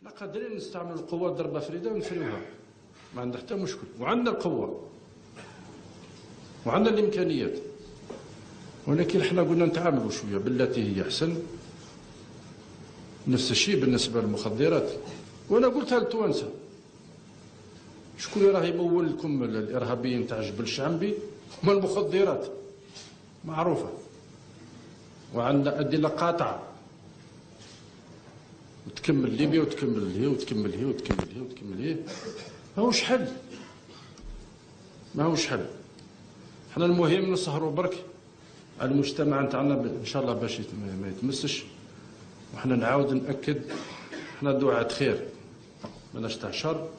احنا قادرين نستعملوا القوه ضربه فريده ونفريوها، ما عندنا حتى مشكل، وعندنا القوه وعندنا الامكانيات، ولكن احنا قلنا نتعاملوا شويه بالتي هي احسن. نفس الشيء بالنسبه للمخدرات، وانا قلتها للتوانسه، شكون اللي راه يمول لكم الارهابيين تاع جبل الشعمبي؟ هما المخدرات معروفه، وعندنا ادله قاطعه، وتكمل ليبيا وتكمل هي وتكمل هي وتكمل هي وتكمل هي. ماهوش حل، ماهوش حل. احنا المهم نسهروا برك على المجتمع نتاعنا ان شاء الله باش ما يتمسش، وحنا نعاود ناكد احنا دعاة خير ماناش تاع شر.